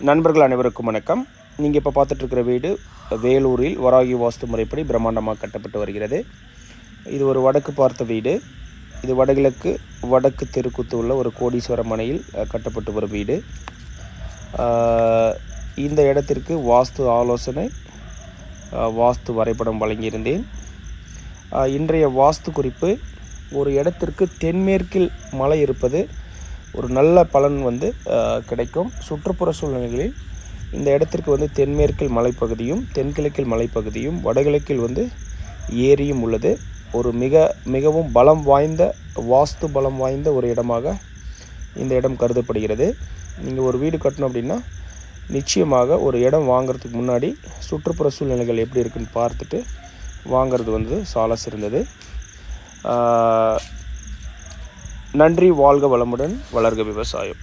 நண்பர்கள் அனைவருக்கும் வணக்கம். நீங்கள் இப்போ பார்த்துட்ருக்கிற வீடு வேலூரில் வராகி வாஸ்து முறைப்படி பிரம்மாண்டமாக கட்டப்பட்டு வருகிறது. இது ஒரு வடக்கு பார்த்த வீடு. இது வடக்கு தெருக்குத்து உள்ள ஒரு கோடீஸ்வர மனையில் கட்டப்பட்டு வரும் வீடு. இந்த இடத்திற்கு வாஸ்து ஆலோசனை, வாஸ்து வரைபடம் வழங்கியிருந்தேன். இன்றைய வாஸ்து குறிப்பு, ஒரு இடத்திற்கு தென்மேற்கில் மலை இருப்பது ஒரு நல்ல பலன் கிடைக்கும். சுற்றுப்புற சூழ்நிலைகளில் இந்த இடத்திற்கு தென்மேற்கில் மலைப்பகுதியும் தென்கிழக்கில் மலைப்பகுதியும் வடகிழக்கில் ஏரியும் உள்ளது. ஒரு மிகவும் வாஸ்து பலம் வாய்ந்த ஒரு இடமாக இந்த இடம் கருதப்படுகிறது. நீங்கள் ஒரு வீடு கட்டணும் அப்படின்னா நிச்சயமாக ஒரு இடம் வாங்கிறதுக்கு முன்னாடி சுற்றுப்புற சூழ்நிலைகள் எப்படி இருக்குன்னு பார்த்துட்டு வாங்கிறது சால சிறந்தது. நன்றி. வாழ்க வளமுடன். வளர்க விவசாயம்.